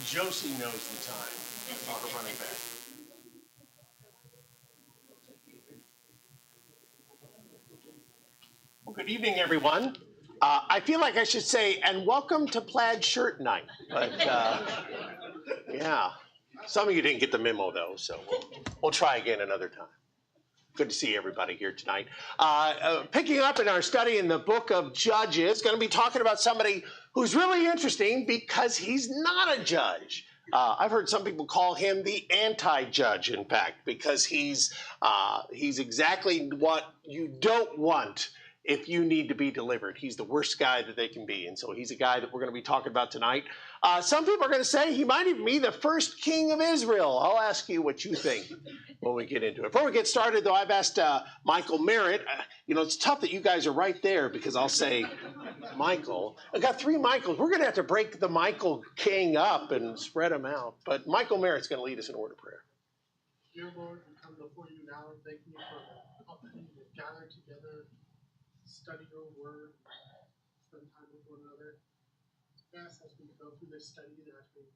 Josie knows the time. Her running back. Well, good evening, everyone. I feel like I should say, and welcome to Plaid Shirt Night. But, yeah. Some of you didn't get the memo, though, so we'll try again another time. Good to see everybody here tonight. Picking up in our study in the book of Judges, going to be talking about somebody who's really interesting because he's not a judge. I've heard some people call him the anti-judge, in fact, because he's exactly what you don't want if you need to be delivered. He's the worst guy that they can be, and so he's a guy that we're going to be talking about tonight. Some people are going to say he might even be the first king of Israel. I'll ask you what you think when we get into it. Before we get started, though, I've asked Michael Merritt. It's tough that you guys are right there because I'll say Michael. I've got three Michaels. We're going to have to break the Michael King up and spread them out. But Michael Merritt's going to lead us in word of prayer. Dear Lord, we come before you now and thank you for the opportunity to gather together, study your word, spend time with one another. Yes, as we go through this study, that we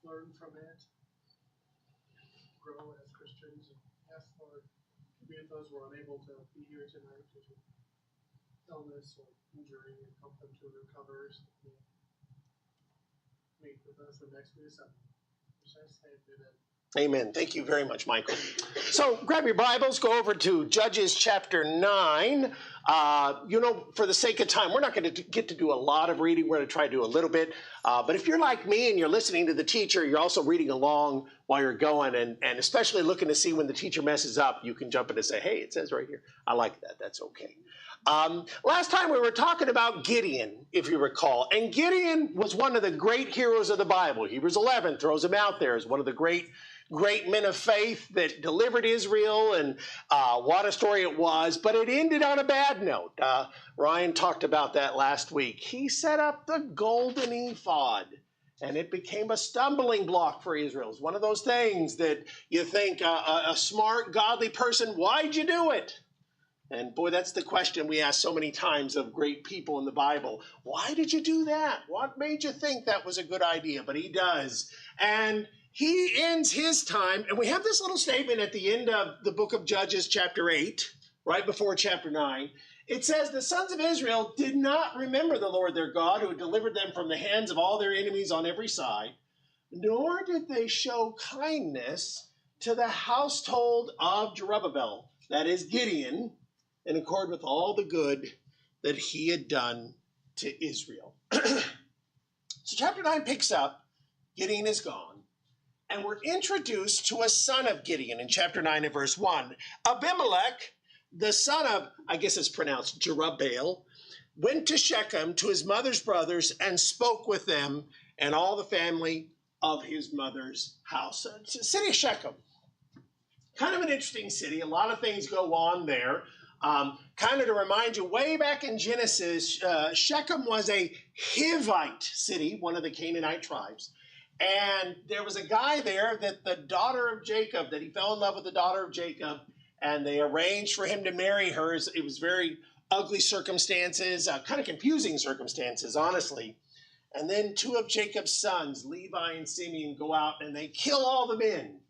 learn from it, grow as Christians. And yes, Lord, be with those who are unable to be here tonight due to illness or injury, and help them to recover. So meet with us the next week. Amen. Thank you very much, Michael. So grab your Bibles, go over to Judges chapter 9. For the sake of time, we're not going to get to do a lot of reading. We're going to try to do a little bit. But if you're like me and you're listening to the teacher, you're also reading along while you're going, and especially looking to see when the teacher messes up, you can jump in and say, hey, it says right here. I like that. That's okay. Last time we were talking about Gideon, if you recall. And Gideon was one of the great heroes of the Bible. Hebrews 11 throws him out there as one of the great men of faith that delivered Israel, and what a story it was. But it ended on a bad note. Ryan talked about that last week. He set up the golden ephod, and it became a stumbling block for Israel. It's one of those things that you think a smart, godly person, why'd you do it? And boy, that's the question we ask so many times of great people in the Bible. Why did you do that? What made you think that was a good idea? But he does. And he ends his time, and we have this little statement at the end of the book of Judges, chapter 8, right before chapter 9. It says, the sons of Israel did not remember the Lord their God, who had delivered them from the hands of all their enemies on every side, nor did they show kindness to the household of Jerubbaal, that is Gideon, in accord with all the good that he had done to Israel. So chapter 9 picks up, Gideon is gone, and we're introduced to a son of Gideon in chapter 9 and verse 1. Abimelech, the son of, I guess it's pronounced Jerubbaal, went to Shechem to his mother's brothers and spoke with them and all the family of his mother's house. It's the city of Shechem. Kind of an interesting city. A lot of things go on there. Kind of to remind you, way back in Genesis, Shechem was a Hivite city, one of the Canaanite tribes. And there was a guy there that the daughter of Jacob, that he fell in love with the daughter of Jacob, and they arranged for him to marry her. It was very ugly circumstances, kind of confusing circumstances, honestly. And then two of Jacob's sons, Levi and Simeon, go out and they kill all the men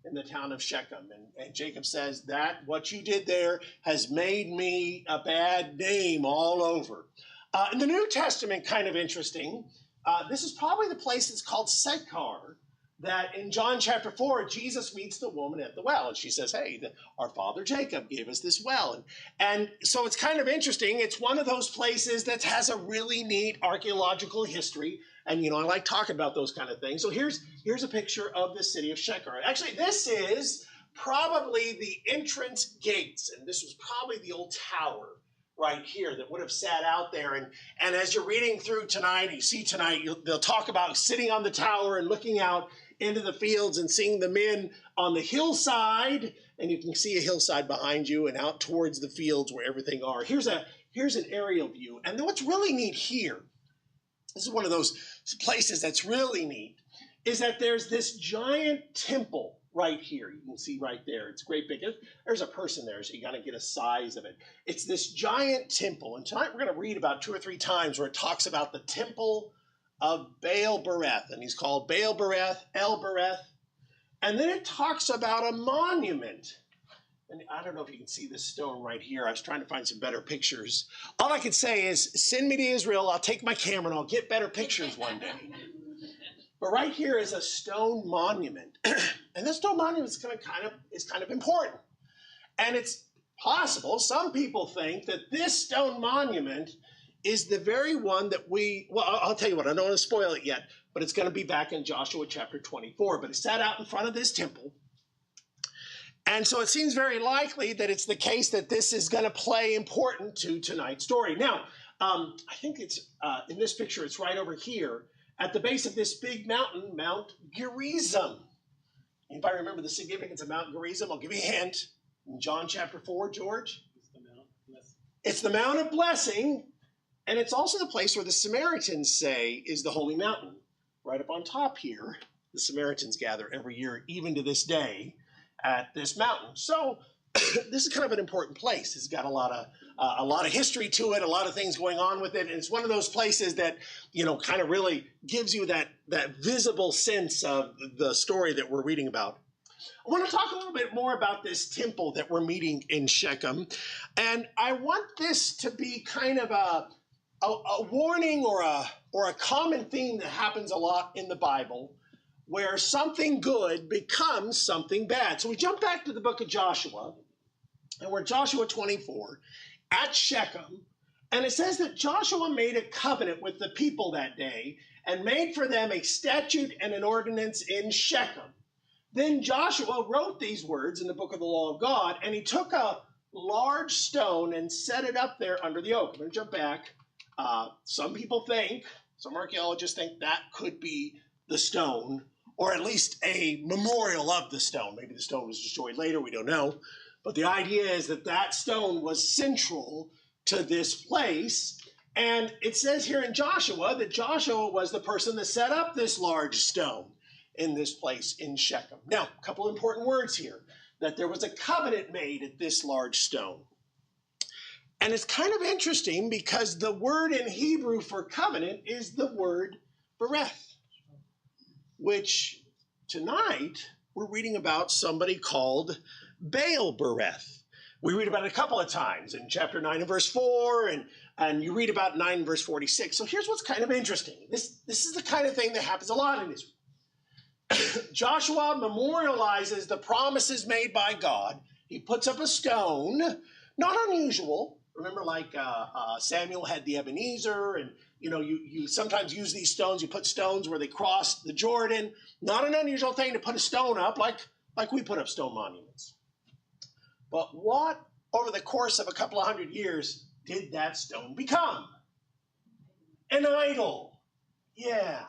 in the town of Shechem. And Jacob says that what you did there has made me a bad name all over. In the New Testament, kind of interesting, this is probably the place that's called Sychar, that in John chapter 4, Jesus meets the woman at the well. And she says, hey, our father Jacob gave us this well. And so it's kind of interesting. It's one of those places that has a really neat archaeological history. And, I like talking about those kind of things. So here's a picture of the city of Shechem. Actually, this is probably the entrance gates. And this was probably the old tower right here that would have sat out there. And as you're reading through tonight, they'll talk about sitting on the tower and looking out into the fields and seeing the men on the hillside. And you can see a hillside behind you and out towards the fields where everything are. Here's an aerial view. And then what's really neat here, this is one of those places that's really neat, is that there's this giant temple right here. You can see right there. It's great big. There's a person there, so you got to get a size of it. It's this giant temple. And tonight we're going to read about 2 or 3 times where it talks about the temple of Baal Bereth. And he's called Baal Bereth, El Bereth. And then it talks about a monument. And I don't know if you can see this stone right here. I was trying to find some better pictures. All I can say is, send me to Israel. I'll take my camera and I'll get better pictures one day. But right here is a stone monument. And this stone monument is kind of important. And it's possible, some people think that this stone monument is the very one that I'll tell you what, I don't want to spoil it yet, but it's going to be back in Joshua chapter 24. But it sat out in front of this temple. And so it seems very likely that it's the case that this is going to play important to tonight's story. Now, I think it's in this picture, it's right over here at the base of this big mountain, Mount Gerizim. Anybody remember the significance of Mount Gerizim? I'll give you a hint. In John chapter 4, George? It's the Mount of Blessing, and it's also the place where the Samaritans say is the holy mountain. Right up on top here, the Samaritans gather every year, even to this day, at this mountain. So this is kind of an important place. It's got a lot of history to it, a lot of things going on with it. And it's one of those places that, kind of really gives you that visible sense of the story that we're reading about. I want to talk a little bit more about this temple that we're meeting in Shechem. And I want this to be kind of a warning or a common theme that happens a lot in the Bible, where something good becomes something bad. So we jump back to the book of Joshua, and we're Joshua 24 at Shechem, and it says that Joshua made a covenant with the people that day and made for them a statute and an ordinance in Shechem. Then Joshua wrote these words in the book of the law of God, and he took a large stone and set it up there under the oak. I'm going to jump back. Some archaeologists think that could be the stone, or at least a memorial of the stone. Maybe the stone was destroyed later, we don't know. But the idea is that stone was central to this place. And it says here in Joshua that Joshua was the person that set up this large stone in this place in Shechem. Now, a couple of important words here, that there was a covenant made at this large stone. And it's kind of interesting because the word in Hebrew for covenant is the word bereth, which tonight we're reading about somebody called Baal Bereth. We read about it a couple of times in chapter 9 and verse 4, and you read about 9 and verse 46. So here's what's kind of interesting. This is the kind of thing that happens a lot in Israel. Joshua memorializes the promises made by God. He puts up a stone, not unusual. Remember, like Samuel had the Ebenezer, and you sometimes use these stones. You put stones where they crossed the Jordan. Not an unusual thing to put a stone up, like we put up stone monuments. But what, over the course of a couple of hundred years, did that stone become? An idol. Yeah.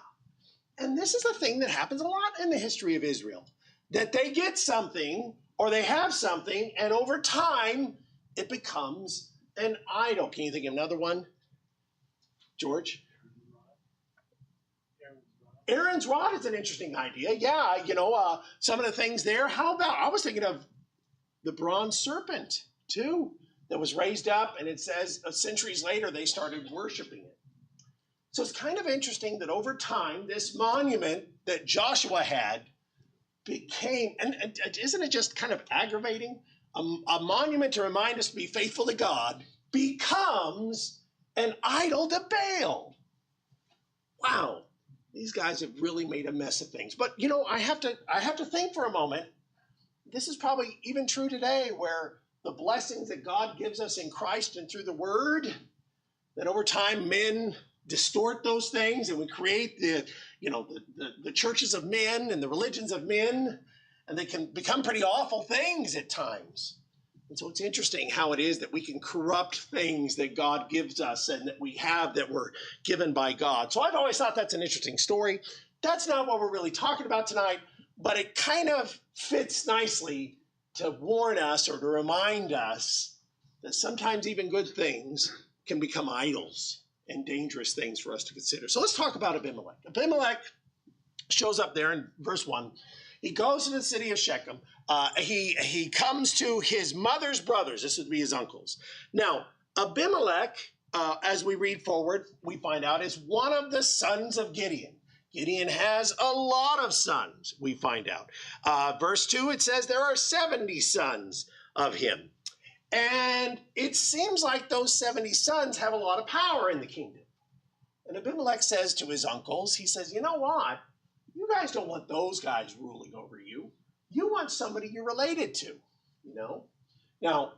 And this is a thing that happens a lot in the history of Israel, that they get something or they have something, and over time it becomes an idol. Can you think of another one, George? Aaron's rod is an interesting idea. Yeah, some of the things there. How about, I was thinking of the bronze serpent too, that was raised up, and it says centuries later they started worshiping it. So it's kind of interesting that over time, this monument that Joshua had became, and isn't it just kind of aggravating? A monument to remind us to be faithful to God becomes an idol to Baal. Wow, these guys have really made a mess of things. But I have to think for a moment. This is probably even true today, where the blessings that God gives us in Christ and through the Word, that over time men distort those things, and we create the churches of men and the religions of men, and they can become pretty awful things at times. And so it's interesting how it is that we can corrupt things that God gives us and that we have that were given by God. So I've always thought that's an interesting story. That's not what we're really talking about tonight, but it kind of fits nicely to warn us or to remind us that sometimes even good things can become idols and dangerous things for us to consider. So let's talk about Abimelech. Abimelech shows up there in verse 1. He goes to the city of Shechem. He comes to his mother's brothers. This would be his uncles. Now, Abimelech, as we read forward, we find out is one of the sons of Gideon. Gideon has a lot of sons, we find out. Verse 2, it says there are 70 sons of him. And it seems like those 70 sons have a lot of power in the kingdom. And Abimelech says to his uncles, he says, you know what? You guys don't want those guys ruling over you. You want somebody you're related to, you know? Now,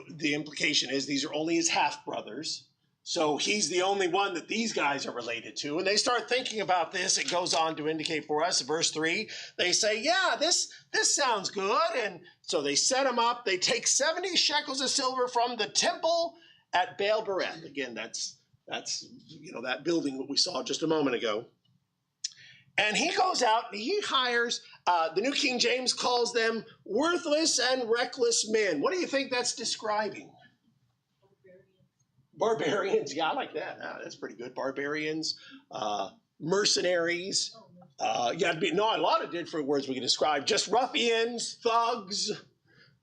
the implication is these are only his half-brothers. So he's the only one that these guys are related to. And they start thinking about this. It goes on to indicate for us, verse 3, they say, yeah, this sounds good. And so they set him up. They take 70 shekels of silver from the temple at Baal Bereth. Again, that's that building that we saw just a moment ago. And he goes out and he hires, the New King James calls them worthless and reckless men. What do you think that's describing? Barbarians, yeah, I like that. That's pretty good. Barbarians, mercenaries. A lot of different words we can describe. Just ruffians, thugs.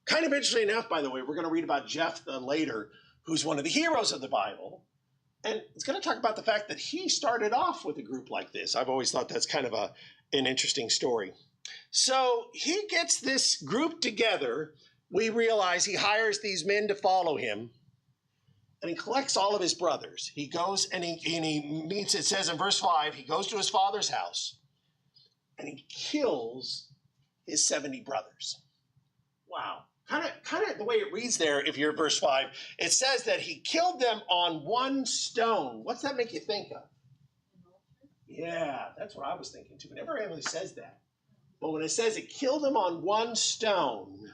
Kind of interesting enough, by the way, we're going to read about Jephthah later, who's one of the heroes of the Bible. And it's going to talk about the fact that he started off with a group like this. I've always thought that's kind of an interesting story. So he gets this group together. We realize he hires these men to follow him. And he collects all of his brothers. He goes and he meets, it says in verse 5, he goes to his father's house and he kills his 70 brothers. Wow. Kind of the way it reads there, if you're at verse 5, it says that he killed them on one stone. What's that make you think of? Yeah, that's what I was thinking too. It never really says that. But when it says it killed them on one stone,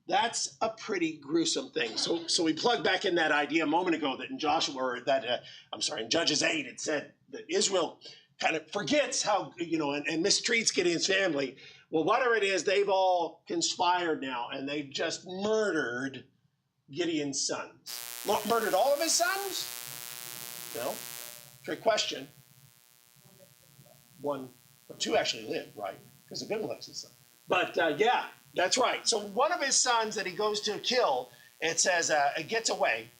that's a pretty gruesome thing. So we plugged back in that idea a moment ago that in in Judges 8, it said that Israel kind of forgets how, and mistreats Gideon's family. Well, whatever it is, they've all conspired now, and they've just murdered Gideon's sons. Murdered all of his sons? No. Trick question. Two actually lived, right? Because Abimelech's his son. But yeah. That's right. So one of his sons that he goes to kill, it says, it gets away.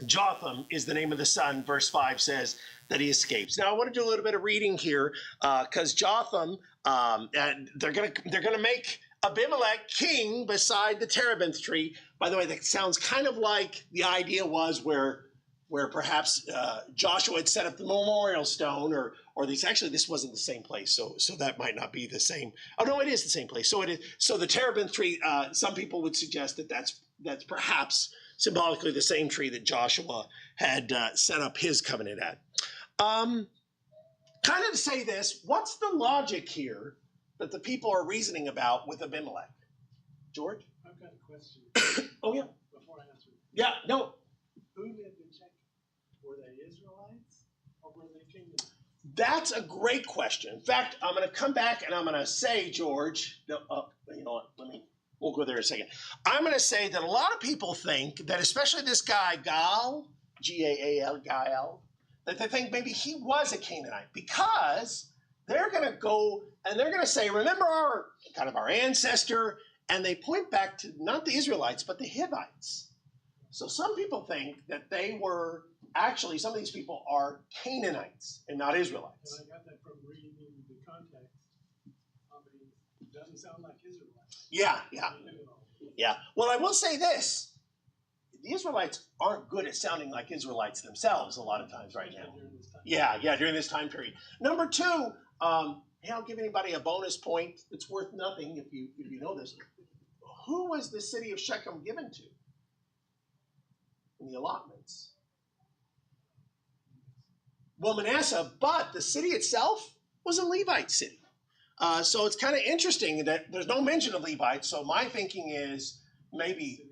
Jotham is the name of the son. Verse 5 says that he escapes. Now I want to do a little bit of reading here because Jotham, they're going to make Abimelech king beside the terebinth tree. By the way, that sounds kind of like the idea was where perhaps Joshua had set up the memorial stone, or this wasn't the same place, so that might not be the same. Oh no, it is the same place. So it is. So the terebinth tree. Some people would suggest that that's perhaps symbolically the same tree that Joshua had set up his covenant at. Kind of to say this, what's the logic here that the people are reasoning about with Abimelech? George? I've got a question. Oh yeah. Before I answer. Yeah. No. Who lived in Shechem? Were they Israelites or were they Canaanites? That's a great question. In fact, I'm going to come back and I'm going to say, George, you know what, we'll go there in a second. I'm going to say that a lot of people think that, especially this guy, Gaal, G-A-A-L, Gaal, that they think maybe he was a Canaanite because they're going to go and they're going to say, remember our ancestor, and they point back to not the Israelites, but the Hivites. So some people think that they were actually, some of these people are Canaanites and not Israelites. And I got that from reading in the context. It doesn't sound like Israelites. Yeah. Well, I will say this. The Israelites aren't good at sounding like Israelites themselves a lot of times right now. During this time period. Number two, I'll give anybody a bonus point. It's worth nothing if you know this. Who was the city of Shechem given to in the allotments? Well, Manasseh, but the city itself was a Levite city. So it's kind of interesting that there's no mention of Levites. So my thinking is maybe,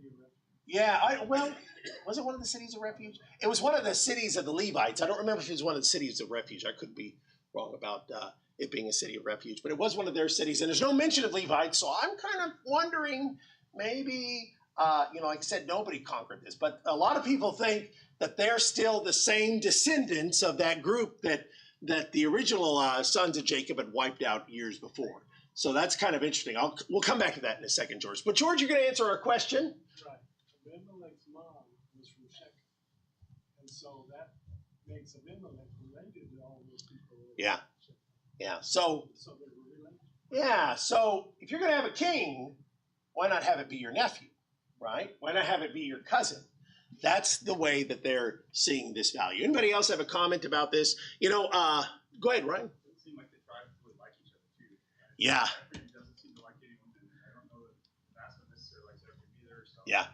was it one of the cities of refuge? It was one of the cities of the Levites. I don't remember if it was one of the cities of refuge. I could be wrong about it being a city of refuge, but it was one of their cities. And there's no mention of Levites. So I'm kind of wondering maybe, like I said, nobody conquered this. But a lot of people think that they're still the same descendants of that group that that the original sons of Jacob had wiped out years before. So that's kind of interesting. We'll come back to that in a second, George. But George, you're going to answer our question. Right. Abimelech's mom was from Shechem. And so that makes Abimelech related to all those people. Yeah. Yeah. So they were related. Yeah. So if you're going to have a king, why not have it be your nephew, right? Why not have it be your cousin? That's the way that they're seeing this value. Anybody else have a comment about this? You know, go ahead, Ryan. It seems like the tribes really like each other too. Yeah. Everybody doesn't seem to like anyone, and I don't know that Manasseh necessarily likes everyone either. So. Yeah.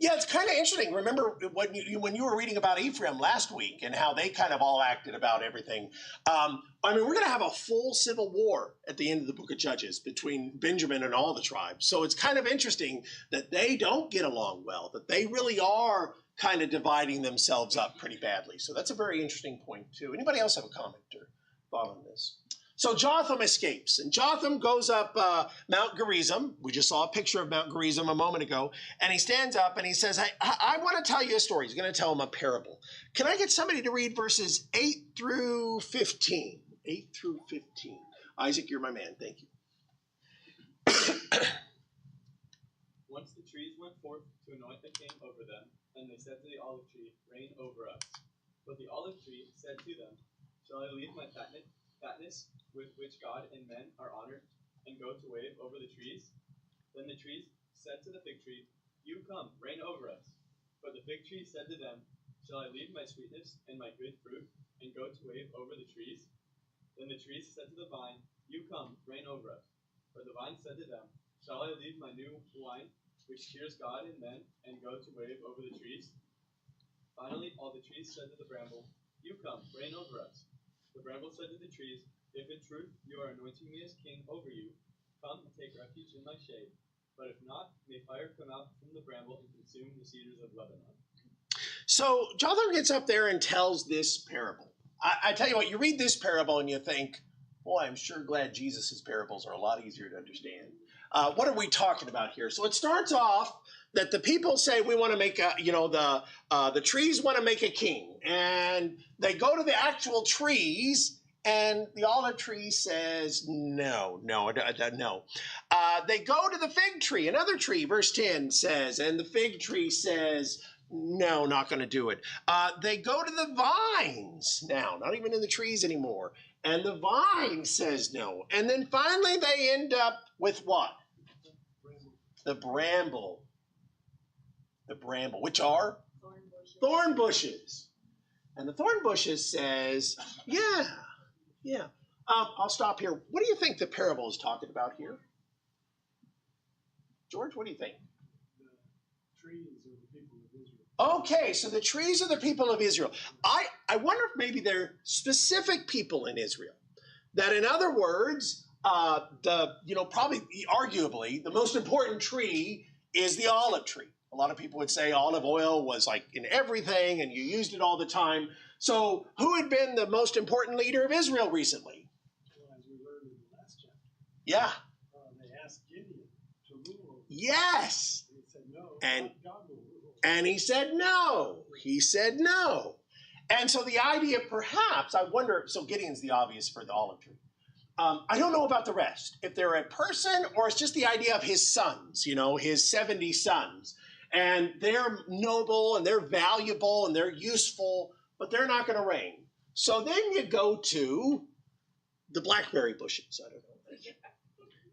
Yeah, it's kind of interesting. Remember when you were reading about Ephraim last week and how they kind of all acted about everything. I mean, we're going to have a full civil war at the end of the book of Judges between Benjamin and all the tribes. So it's kind of interesting that they don't get along well, that they really are kind of dividing themselves up pretty badly. So that's a very interesting point, too. Anybody else have a comment or thought on this? So Jotham escapes, and Jotham goes up Mount Gerizim. We just saw a picture of Mount Gerizim a moment ago, and he stands up and he says, I want to tell you a story. He's going to tell him a parable. Can I get somebody to read verses 8 through 15? 8 through 15. Isaac, you're my man. Thank you. Once the trees went forth to anoint the king over them, and they said to the olive tree, reign over us. But the olive tree said to them, shall I leave my fatness with which God and men are honored, and go to wave over the trees? Then the trees said to the fig tree, you come, reign over us. But the fig tree said to them, shall I leave my sweetness and my good fruit, and go to wave over the trees? Then the trees said to the vine, you come, reign over us. But the vine said to them, shall I leave my new wine, which cheers God and men, and go to wave over the trees? Finally, all the trees said to the bramble, you come, reign over us. The bramble said to the trees, if in truth you are anointing me as king over you, come and take refuge in my shade. But if not, may fire come out from the bramble and consume the cedars of Lebanon. So Jotham gets up there and tells this parable. I tell you what, you read this parable and you think, boy, I'm sure glad Jesus' parables are a lot easier to understand. What are we talking about here? So it starts off that the people say we want to make the trees want to make a king, and they go to the actual trees, and the olive tree says no. They go to the fig tree, another tree, verse 10 says, and the fig tree says no, not going to do it. They go to the vines now, not even in the trees anymore, and the vine says no. And then finally they end up with what? The bramble. The bramble, which are? Thorn bushes. And the thorn bushes says, yeah. I'll stop here. What do you think the parable is talking about here? George, what do you think? The trees are the people of Israel. Okay, so the trees are the people of Israel. I wonder if maybe they're specific people in Israel. That in other words, probably arguably the most important tree is the olive tree. A lot of people would say olive oil was like in everything and you used it all the time. So who had been the most important leader of Israel recently? Well, as we learned in the last chapter. Yeah. They asked Gideon to rule. Yes. And he said no. And God will rule. And he said no. He said no. And so the idea perhaps, I wonder, so Gideon's the obvious for the olive tree. I don't know about the rest. If they're a person or it's just the idea of his sons, his 70 sons. And they're noble and they're valuable and they're useful, but they're not going to reign. So then you go to the blackberry bushes. I don't know.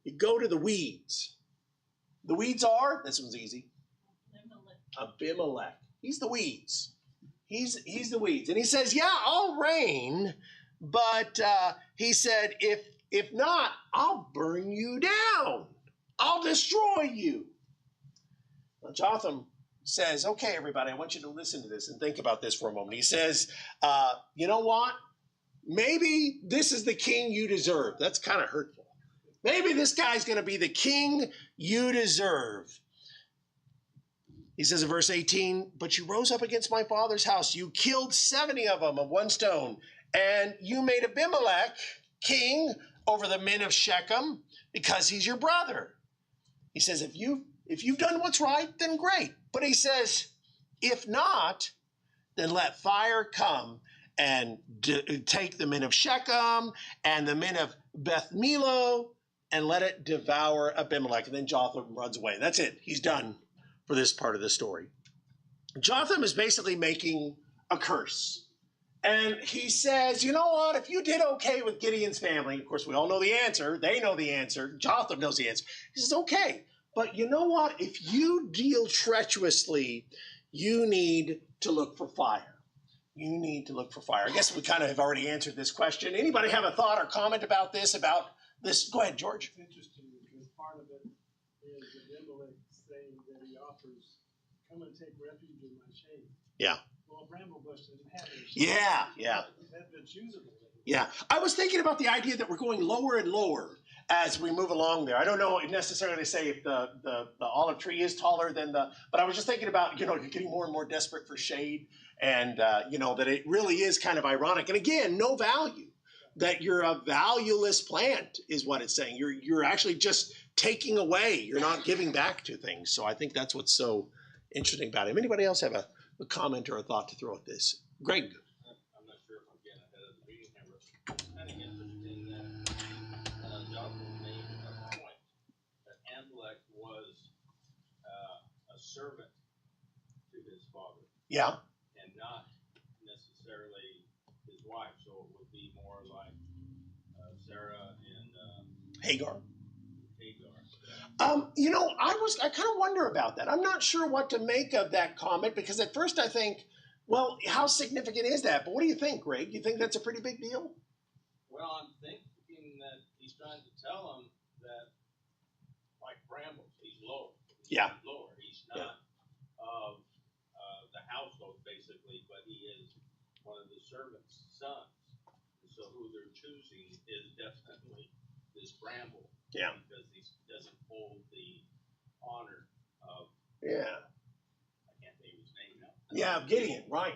You go to the weeds. The weeds are, this one's easy. Abimelech. He's the weeds. He's the weeds. And he says, yeah, I'll reign, but he said, if not, I'll burn you down. I'll destroy you. Now, Jotham says, okay, everybody, I want you to listen to this and think about this for a moment. He says, you know what? Maybe this is the king you deserve. That's kind of hurtful. Maybe this guy's going to be the king you deserve. He says in verse 18, but you rose up against my father's house. You killed 70 of them of one stone, and you made Abimelech king over the men of Shechem because he's your brother. He says, if you've done what's right, then great. But he says, if not, then let fire come and take the men of Shechem and the men of Beth Millo and let it devour Abimelech. And then Jotham runs away. That's it. He's done for this part of the story. Jotham is basically making a curse. And he says, you know what, if you did okay with Gideon's family, of course, we all know the answer. They know the answer. Jotham knows the answer. He says, okay, but you know what? If you deal treacherously, you need to look for fire. You need to look for fire. I guess we kind of have already answered this question. Anybody have a thought or comment about this? Go ahead, George. It's interesting because part of it is Abimelech saying that he offers, come and take refuge in my shade. Yeah. Well, bramble bush doesn't have any shade. Yeah. That's usable. Yeah. I was thinking about the idea that we're going lower and lower as we move along there. I don't know necessarily say if the olive tree is taller than but I was just thinking about, you're getting more and more desperate for shade, and, that it really is kind of ironic. And again, no value, that you're a valueless plant is what it's saying. You're actually just taking away. You're not giving back to things. So I think that's what's so interesting about it. Anybody else have a comment or a thought to throw at this? Greg. I'm not sure if I'm getting ahead of the reading here, but it's kind of interesting that Jotham made a point that Abimelech was a servant to his father. Yeah. And not necessarily his wife, so it would be more like Sarah and Hagar. Hagar. I kind of wonder about that. I'm not sure what to make of that comment, because at first I think, well, how significant is that? But what do you think, Greg? You think that's a pretty big deal? Well, I'm thinking that he's trying to tell him that, like brambles, he's lower. He's lower. He's not of the household, basically, but he is one of the servants' sons. And so who they're choosing is definitely this bramble. Yeah. Because he doesn't hold the honor of, Yeah. I can't think of his name now. Yeah, Gideon. Right.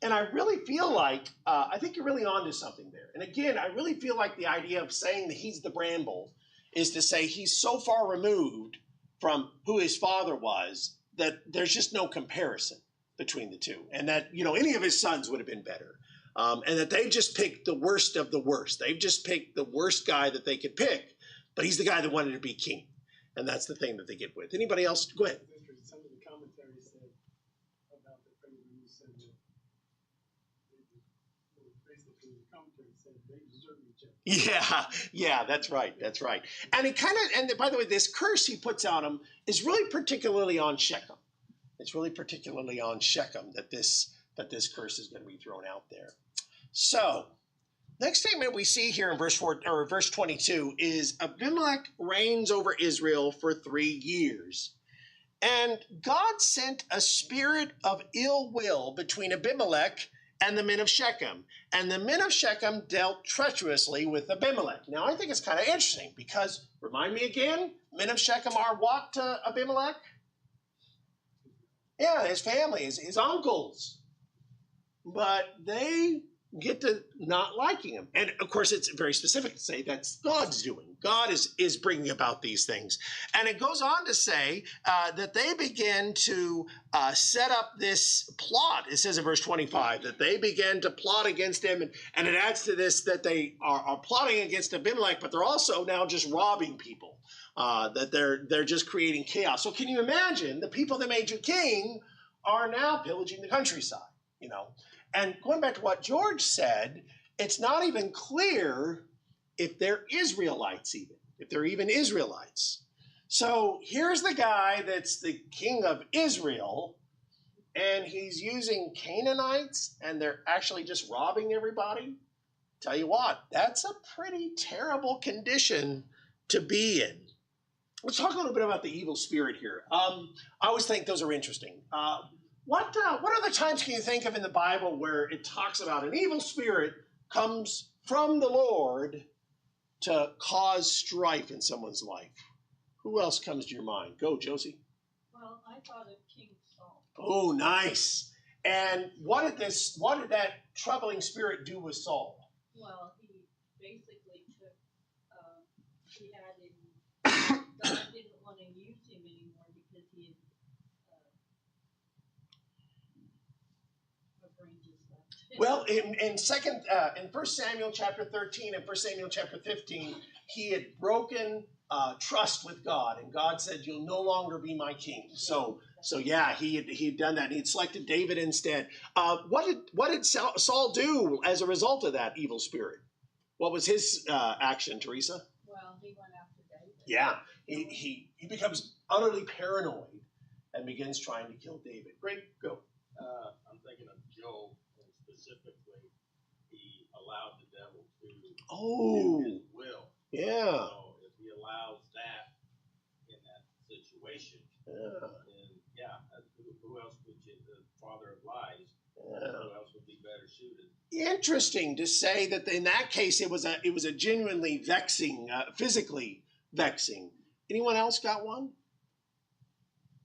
And I really feel like, I think you're really onto something there. And again, I really feel like the idea of saying that he's the bramble is to say he's so far removed from who his father was that there's just no comparison between the two. And that, any of his sons would have been better. And that they just picked the worst of the worst. They've just picked the worst guy that they could pick, but he's the guy that wanted to be king. And that's the thing that they get with. Anybody else? Go ahead. Some of the commentaries said about the thing when you said that basically the commentary said they deserve each other. Yeah, that's right. And by the way, this curse he puts on him is really particularly on Shechem. It's really particularly on Shechem that this curse is going to be thrown out there. So, next statement we see here in verse 22 is Abimelech reigns over Israel for 3 years. And God sent a spirit of ill will between Abimelech and the men of Shechem. And the men of Shechem dealt treacherously with Abimelech. Now, I think it's kind of interesting because, remind me again, men of Shechem are what to Abimelech? Yeah, his family, his uncles. But they get to not liking him. And, of course, it's very specific to say that's God's doing. God is bringing about these things. And it goes on to say that they begin to set up this plot. It says in verse 25 that they begin to plot against him. And it adds to this that they are plotting against Abimelech, but they're also now just robbing people. That they're just creating chaos. So can you imagine the people that made you king are now pillaging the countryside, And going back to what George said, it's not even clear if they're Israelites if they're even Israelites. So here's the guy that's the king of Israel, and he's using Canaanites, and they're actually just robbing everybody. Tell you what, that's a pretty terrible condition to be in. Let's talk a little bit about the evil spirit here. I always think those are interesting. What other times can you think of in the Bible where it talks about an evil spirit comes from the Lord to cause strife in someone's life? Who else comes to your mind? Go, Josie. Well, I thought of King Saul. Oh, nice. And what did that troubling spirit do with Saul? Well, he basically took, he had him, God didn't want to use him anymore because he had ranges left. Well, in 1 Samuel chapter 13 and 1 Samuel chapter 15, he had broken trust with God, and God said, "You'll no longer be my king." So yeah, he had done that. And he had selected David instead. What did Saul do as a result of that evil spirit? What was his action, Teresa? Well, he went after David. Yeah, he becomes utterly paranoid and begins trying to kill David. Great, go. I'm thinking of Job, and specifically, he allowed the devil to Oh, do his will. yeah. So if he allows that in that situation, Yeah. then who else would you, the father of lies, Yeah. who else would be better suited? Interesting to say that in that case it was a genuinely vexing, physically vexing. Anyone else got one?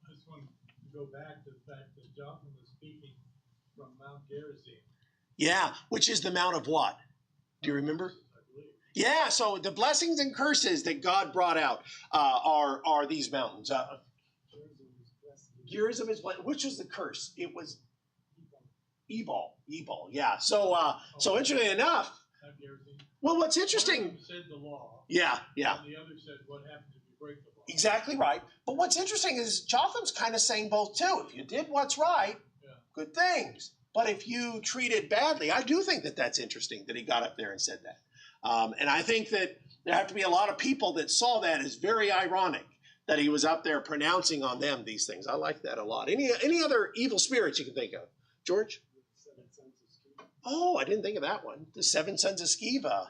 I just want to go back to the fact that Jotham was speaking from Mount Gerizim. Yeah, which is the Mount of what? Do you remember? I believe. Yeah, so the blessings and curses that God brought out are these mountains. Gerizim is what? Which was the curse? It was Ebal. Yeah. So interestingly enough, Not Gerizim. well, what's One interesting? of them said the law. Yeah. And the other said what happens if you break the law. Exactly right. But what's interesting is Jotham's kind of saying both too. If you did what's right, good things. But if you treated badly, I do think that that's interesting that he got up there and said that. And I think that there have to be a lot of people that saw that as very ironic that he was up there pronouncing on them these things. I like that a lot. Any other evil spirits you can think of? George? Oh, I didn't think of that one. The 7 sons of Sceva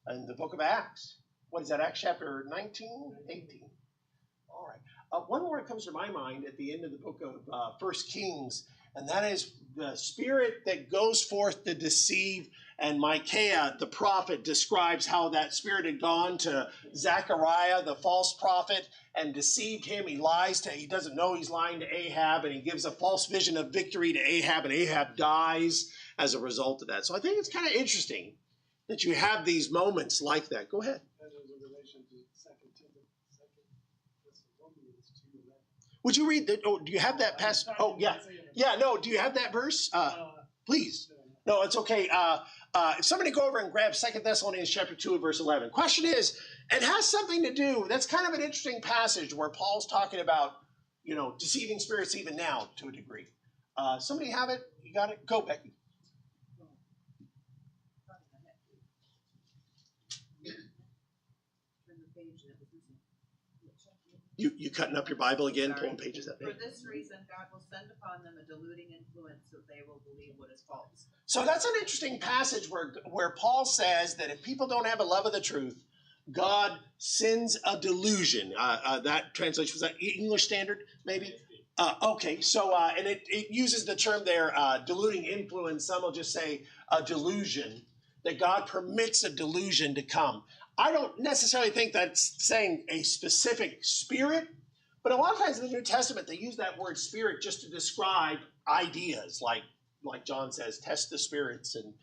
in the book of Acts. What is that, Acts chapter 19? 18. All right. One more comes to my mind at the end of the book of 1 Kings, and that is the spirit that goes forth to deceive. And Micaiah, the prophet, describes how that spirit had gone to Zechariah, the false prophet, and deceived him. He doesn't know he's lying to Ahab, and he gives a false vision of victory to Ahab, and Ahab dies as a result of that. So I think it's kind of interesting that you have these moments like that. Go ahead. That is in relation to 2 Thessalonians 2:11. Would you read that? Oh, do you have that passage? Oh, yeah. Yeah, no, do you have that verse? Please. No, it's okay. If somebody go over and grab 2 Thessalonians chapter 2 and verse 11. Question is, it has something to do, that's kind of an interesting passage where Paul's talking about, deceiving spirits even now to a degree. Somebody have it? You got it? Go, Becky. You cutting up your Bible again, pulling pages up. For this reason, God will send upon them a deluding influence so they will believe what is false. So that's an interesting passage where Paul says that if people don't have a love of the truth, God sends a delusion. That translation, was that English Standard, maybe? Okay, so, and it uses the term there, deluding influence. Some will just say a delusion, that God permits a delusion to come. I don't necessarily think that's saying a specific spirit, but a lot of times in the New Testament, they use that word spirit just to describe ideas, like John says, test the spirits and,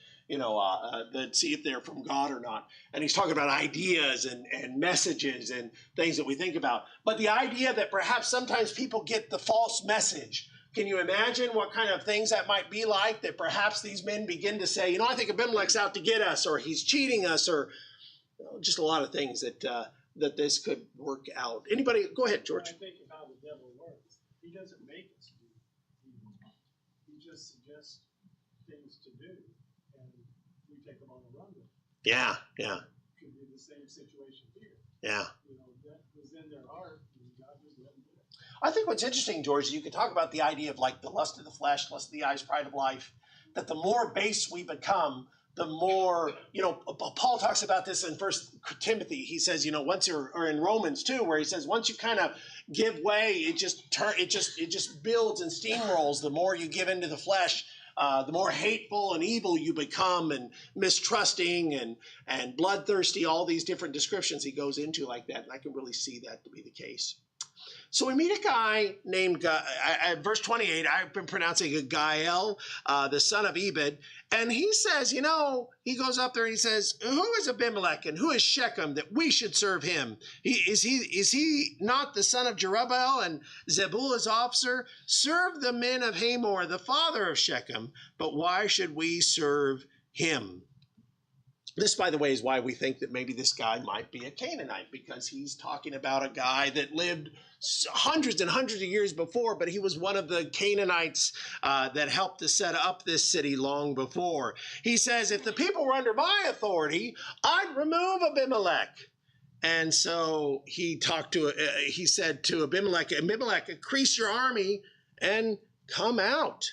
see if they're from God or not. And he's talking about ideas and messages and things that we think about. But the idea that perhaps sometimes people get the false message. Can you imagine what kind of things that might be like, that perhaps these men begin to say, I think Abimelech's out to get us, or he's cheating us, or just a lot of things that this could work out. Anybody? Go ahead, George. I think of how the devil works. He doesn't make us do evil. He just suggests things to do, and we take them on the run with it. Yeah. Could be the same situation here. Yeah. That was in their heart, and God just let them do it. I think what's interesting, George, is you could talk about the idea of like the lust of the flesh, lust of the eyes, pride of life, that the more base we become, the more, Paul talks about this in 1 Timothy. He says, once or in Romans too, where he says, once you kind of give way, it just builds and steamrolls. The more you give into the flesh, the more hateful and evil you become, and mistrusting and bloodthirsty, all these different descriptions he goes into like that. And I can really see that to be the case. So we meet a guy named, verse 28, I've been pronouncing it Gaal, the son of Ebed. And he says, he goes up there and he says, who is Abimelech and who is Shechem that we should serve him? Is he not the son of Jerubbaal and Zebul his officer? Serve the men of Hamor, the father of Shechem, but why should we serve him? This, by the way, is why we think that maybe this guy might be a Canaanite, because he's talking about a guy that lived hundreds and hundreds of years before, but he was one of the Canaanites that helped to set up this city long before. He says, if the people were under my authority, I'd remove Abimelech. And so he said to Abimelech, increase your army and come out.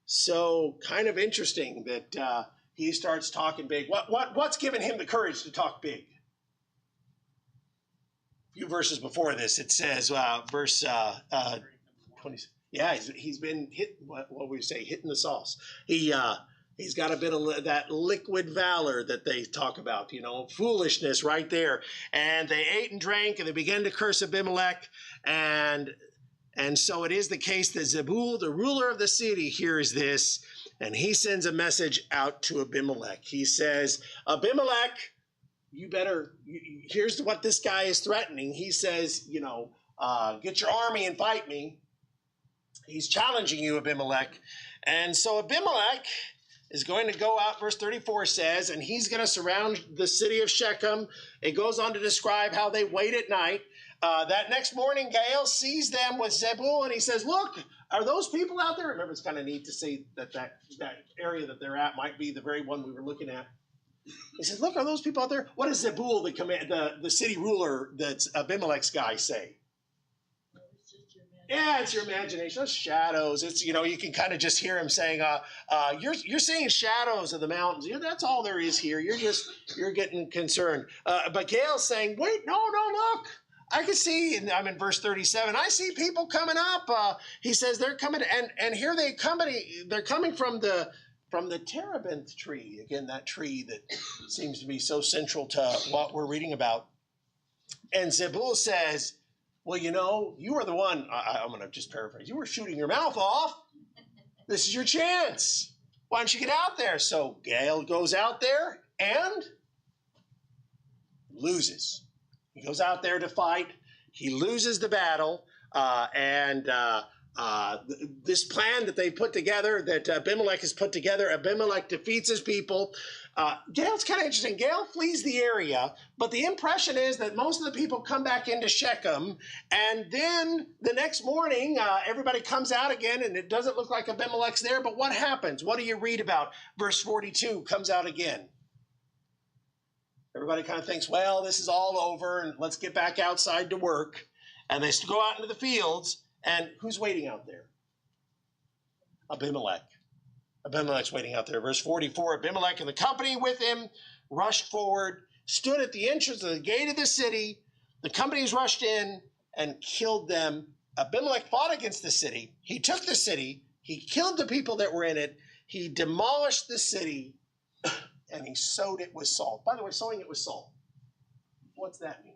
So kind of interesting that he starts talking big. What's given him the courage to talk big? A few verses before this, it says, verse 20. Yeah, he's been hit. What we say, hitting the sauce. He's got a bit of that liquid valor that they talk about, foolishness right there. And they ate and drank, and they began to curse Abimelech. And so it is the case that Zebul, the ruler of the city, hears this. And he sends a message out to Abimelech. He says, Abimelech, here's what this guy is threatening. He says, get your army and fight me. He's challenging you, Abimelech. And so Abimelech is going to go out, verse 34 says, and he's going to surround the city of Shechem. It goes on to describe how they wait at night. That next morning, Gaal sees them with Zebul, and he says, look, are those people out there? Remember, it's kind of neat to see that area that they're at might be the very one we were looking at. He says, look, are those people out there? What does Zebul, the city ruler, that's Abimelech's guy, say? Yeah, it's your imagination. Those shadows. It's, you can kind of just hear him saying, you're seeing shadows of the mountains. That's all there is here. You're getting concerned. But Gaal's saying, wait, no, look. I can see, and I'm in verse 37, I see people coming up. He says they're coming, and here they're coming from the terebinth tree. Again, that tree that seems to be so central to what we're reading about. And Zebul says, well, you are the one, I'm going to just paraphrase, you were shooting your mouth off. This is your chance. Why don't you get out there? So Gaal goes out there and loses. He goes out there to fight. He loses the battle. This plan that they put together, that Abimelech has put together, Abimelech defeats his people. Gaal's kind of interesting. Gaal flees the area, but the impression is that most of the people come back into Shechem, and then the next morning, everybody comes out again, and it doesn't look like Abimelech's there, but what happens? What do you read about? Verse 42 comes out again. Everybody kind of thinks, well, this is all over, and let's get back outside to work. And they go out into the fields, and who's waiting out there? Abimelech. Abimelech's waiting out there. Verse 44, Abimelech and the company with him rushed forward, stood at the entrance of the gate of the city. The companies rushed in and killed them. Abimelech fought against the city. He took the city. He killed the people that were in it. He demolished the city. And he sowed it with salt. By the way, sowing it with salt. What's that mean?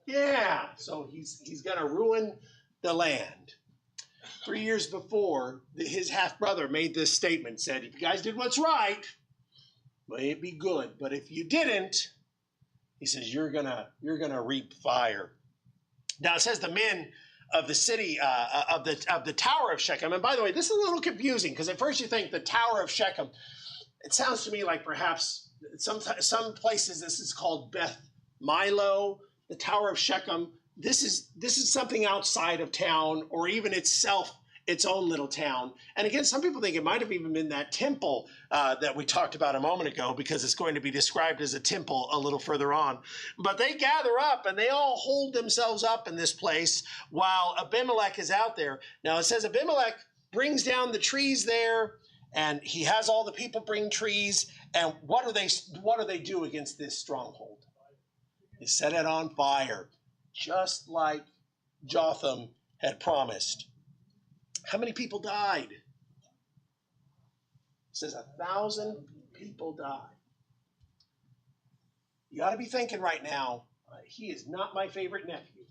Yeah, so he's going to ruin the land. 3 years before, his half-brother made this statement, said, if you guys did what's right, may it be good. But if you didn't, he says, you're gonna reap fire. Now, it says the men of the city, of the Tower of Shechem. And by the way, this is a little confusing, because at first you think the Tower of Shechem, it sounds to me like perhaps some places this is called Beth Milo, the Tower of Shechem. This is something outside of town, or even itself its own little town. And again, some people think it might have even been that temple that we talked about a moment ago, because it's going to be described as a temple a little further on. But they gather up and they all hold themselves up in this place while Abimelech is out there. Now it says Abimelech brings down the trees there, and he has all the people bring trees. And what do they do against this stronghold? They set it on fire, just like Jotham had promised. How many people died? It says 1,000 people died. You ought to be thinking right now, he is not my favorite nephew.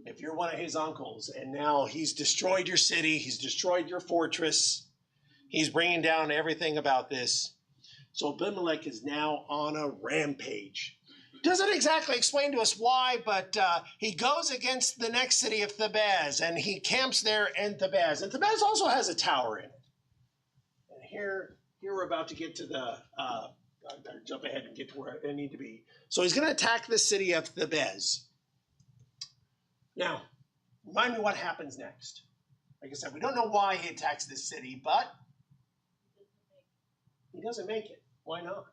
if you're one of his uncles, and now he's destroyed your city, he's destroyed your fortress, he's bringing down everything about this. So Abimelech is now on a rampage. Doesn't exactly explain to us why, but he goes against the next city of Thebez, and he camps there in Thebez. And Thebez also has a tower in it. And here we're about to get to the, I better jump ahead and get to where I need to be. So he's going to attack the city of Thebez. Now, remind me what happens next. Like I said, we don't know why he attacks this city, but he doesn't make it. Why not?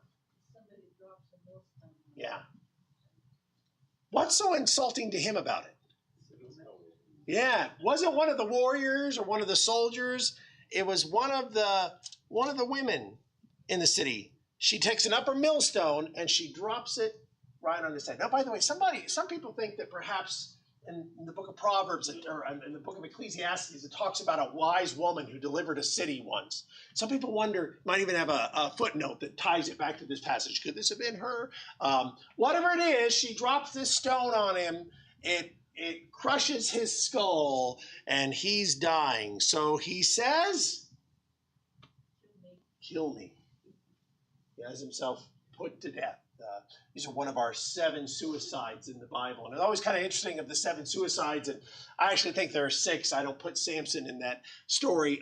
Somebody drops a millstone. Yeah. What's so insulting to him about it? Yeah, wasn't one of the warriors or one of the soldiers. It was one of the women in the city. She takes an upper millstone and she drops it right on his head. Now, by the way, some people think that perhaps in the book of Proverbs or in the book of Ecclesiastes, it talks about a wise woman who delivered a city once. Some people wonder, might even have a footnote that ties it back to this passage. Could this have been her? Whatever it is, she drops this stone on him. It crushes his skull, and he's dying. So he says, kill me. He has himself put to death. These are one of our 7 suicides in the Bible. And it's always kind of interesting of the 7 suicides. And I actually think there are 6. I don't put Samson in that story,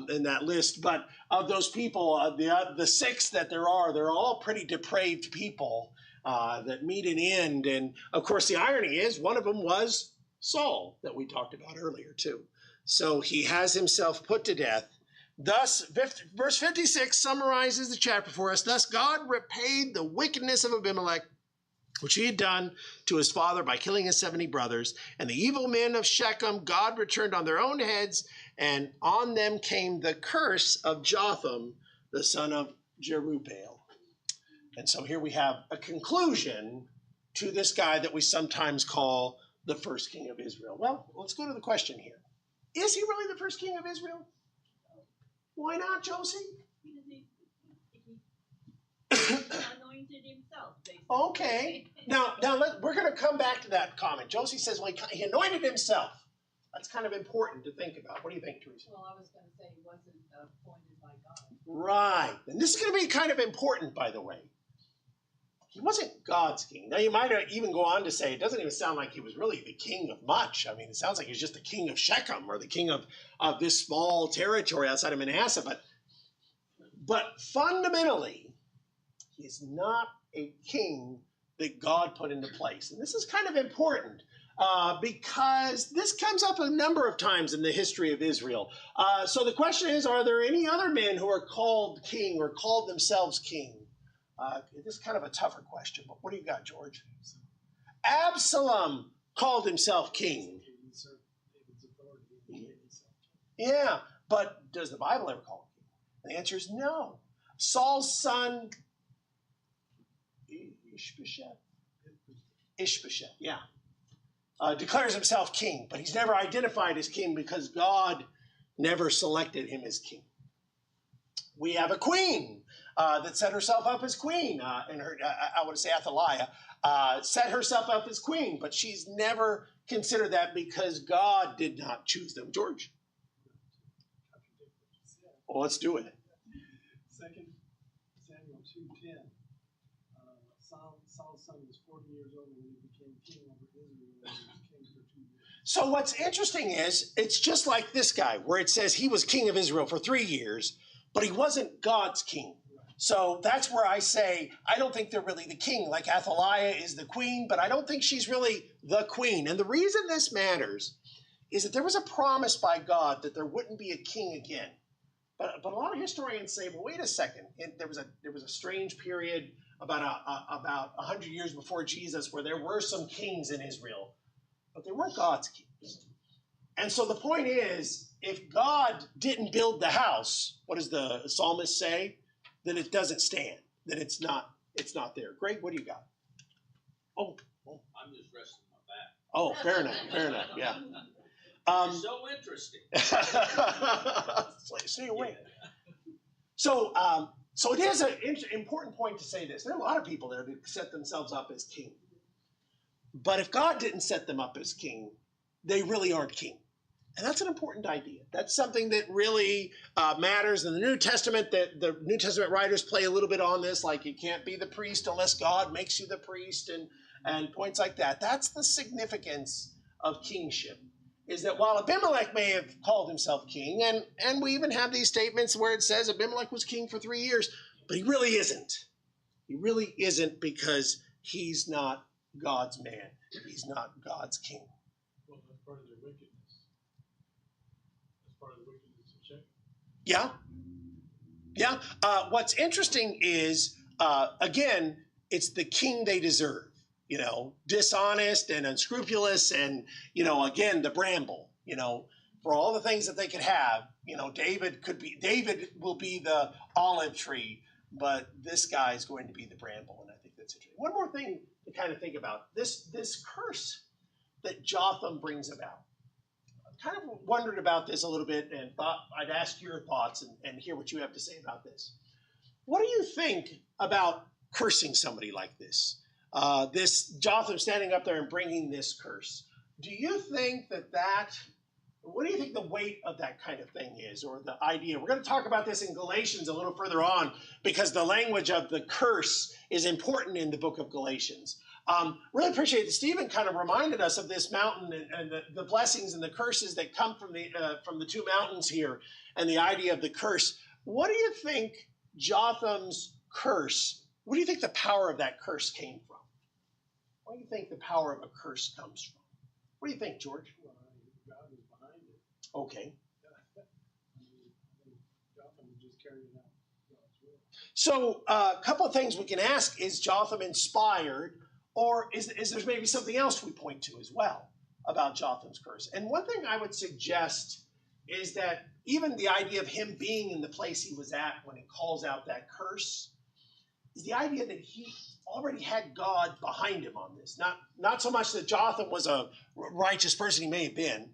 in that list. But of those people, the 6 that there are, they're all pretty depraved people that meet an end. And, of course, the irony is one of them was Saul that we talked about earlier, too. So he has himself put to death. Thus, verse 56 summarizes the chapter for us. Thus, God repaid the wickedness of Abimelech, which he had done to his father by killing his 70 brothers. And the evil men of Shechem, God returned on their own heads, and on them came the curse of Jotham, the son of Jerubbaal. And so here we have a conclusion to this guy that we sometimes call the first king of Israel. Well, let's go to the question here. Is he really the first king of Israel? Why not, Josie? He anointed himself, basically. Okay. Now we're going to come back to that comment. Josie says, well, he anointed himself. That's kind of important to think about. What do you think, Teresa? Well, I was going to say he wasn't appointed by God. Right. And this is going to be kind of important, by the way. He wasn't God's king. Now, you might even go on to say it doesn't even sound like he was really the king of much. I mean, it sounds like he was just the king of Shechem or the king of this small territory outside of Manasseh. But fundamentally, he's not a king that God put into place. And this is kind of important because this comes up a number of times in the history of Israel. So the question is, are there any other men who are called king or called themselves king? This is kind of a tougher question, but what do you got, George? Absalom called himself king. Yeah, but does the Bible ever call him king? The answer is no. Saul's son, Ishbosheth, yeah, declares himself king, but he's never identified as king because God never selected him as king. We have a queen that set herself up as queen, and I would say Athaliah set herself up as queen, but she's never considered that because God did not choose them. George? Well, let's do it. 2 Samuel 2:10. Saul's son was 40 years old when he became king over Israel, and he was king for 2 years. So what's interesting is, it's just like this guy, where it says he was king of Israel for 3 years, but he wasn't God's king. So that's where I say, I don't think they're really the king. Like Athaliah is the queen, but I don't think she's really the queen. And the reason this matters is that there was a promise by God that there wouldn't be a king again. But a lot of historians say, well, wait a second. There was a strange period about 100 years before Jesus where there were some kings in Israel, but they weren't God's kings. And so the point is, if God didn't build the house, what does the psalmist say? Then it doesn't stand. Then it's not there. Greg, what do you got? Oh. I'm just resting my back. Oh, fair enough, yeah. It's so interesting. Stay away. So it is an important point to say this. There are a lot of people there that set themselves up as king. But if God didn't set them up as king, they really aren't king. And that's an important idea. That's something that really matters in the New Testament, that the New Testament writers play a little bit on this, like you can't be the priest unless God makes you the priest, and points like that. That's the significance of kingship, is that while Abimelech may have called himself king, and we even have these statements where it says Abimelech was king for 3 years, but he really isn't. He really isn't, because he's not God's man. He's not God's king. Well, that's part of their wickedness. That's part of the wickedness of Shechem. Yeah. Yeah. What's interesting is, again, it's the king they deserve. Dishonest and unscrupulous and, again, the bramble, for all the things that they could have. David will be the olive tree, but this guy is going to be the bramble. And I think that's interesting. One more thing to kind of think about, this curse that Jotham brings about. I kind of wondered about this a little bit and thought I'd ask your thoughts and hear what you have to say about this. What do you think about cursing somebody like this? This Jotham standing up there and bringing this curse. Do you think what do you think the weight of that kind of thing is, or the idea? We're going to talk about this in Galatians a little further on, because the language of the curse is important in the book of Galatians. Really appreciate that Stephen kind of reminded us of this mountain and the blessings and the curses that come from the two mountains here, and the idea of the curse. What do you think Jotham's curse, what do you think the power of that curse came from? What do you think the power of a curse comes from? What do you think, George? Well, God is behind it. Okay. Jotham was just carrying out God's will. So a couple of things we can ask: is Jotham inspired, or is there maybe something else we point to as well about Jotham's curse? And one thing I would suggest is that even the idea of him being in the place he was at when he calls out that curse is the idea that he already had God behind him on this. Not so much that Jotham was a righteous person, he may have been,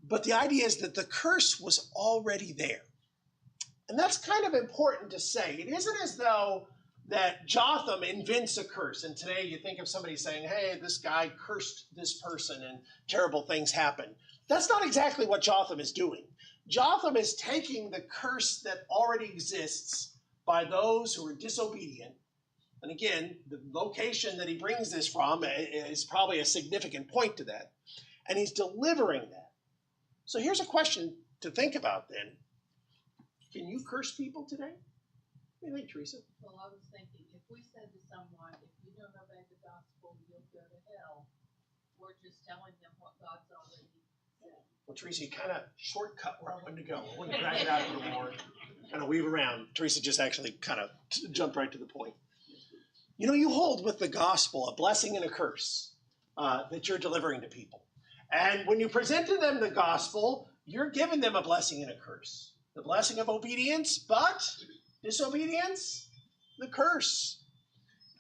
but the idea is that the curse was already there. And that's kind of important to say. It isn't as though that Jotham invents a curse. And today you think of somebody saying, hey, this guy cursed this person and terrible things happen. That's not exactly what Jotham is doing. Jotham is taking the curse that already exists by those who are disobedient. And again, the location that he brings this from is probably a significant point to that. And he's delivering that. So here's a question to think about then. Can you curse people today? What do you think, Teresa? Well, I was thinking, if we said to someone, if you don't obey the gospel, you'll go to hell, we're just telling them what God's already said. Well, Teresa, you kind of shortcut where I wanted to go. I wanted to drag it out a little more, kind of weave around. Teresa just actually kind of jumped right to the point. You hold with the gospel a blessing and a curse that you're delivering to people. And when you present to them the gospel, you're giving them a blessing and a curse. The blessing of obedience, but disobedience, the curse.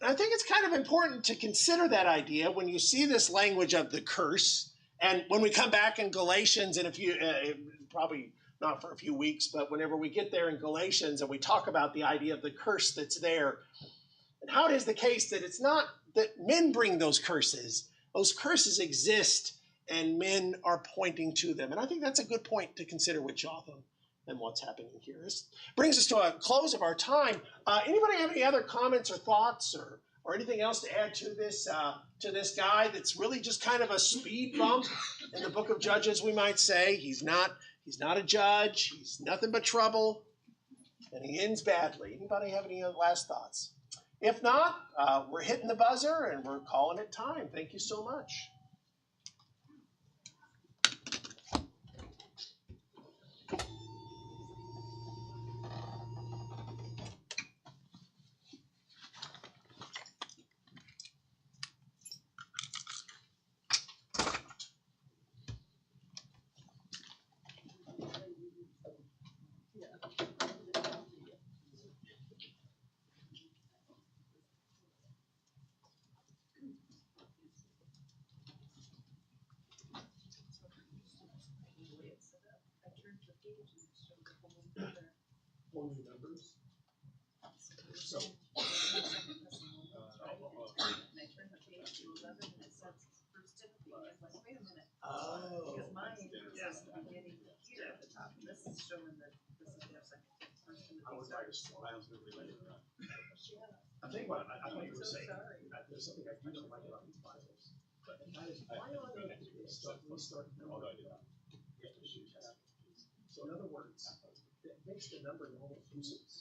And I think it's kind of important to consider that idea when you see this language of the curse. And when we come back in Galatians in a few, probably not for a few weeks, but whenever we get there in Galatians and we talk about the idea of the curse that's there, and how it is the case that it's not that men bring those curses exist and men are pointing to them. And I think that's a good point to consider with Jotham and what's happening here. This brings us to a close of our time. Anybody have any other comments or thoughts or anything else to add to this guy that's really just kind of a speed bump in the book of Judges, we might say? He's not a judge. He's nothing but trouble, and he ends badly. Anybody have any last thoughts? If not, we're hitting the buzzer and we're calling it time. Thank you so much. Only numbers. So, And I turn the page to 11 and it says, First Timothy, was like, wait a minute. Oh. Because mine says the beginning here at the top, and this is showing that this is their second, first Timothy starts. I'm thinking about it, I thought you were So saying, sorry. that there's something I do know about these Bibles. And that is, why on earth do they start numbering them after the New Testament? So in other words, it makes the number normal nuisance.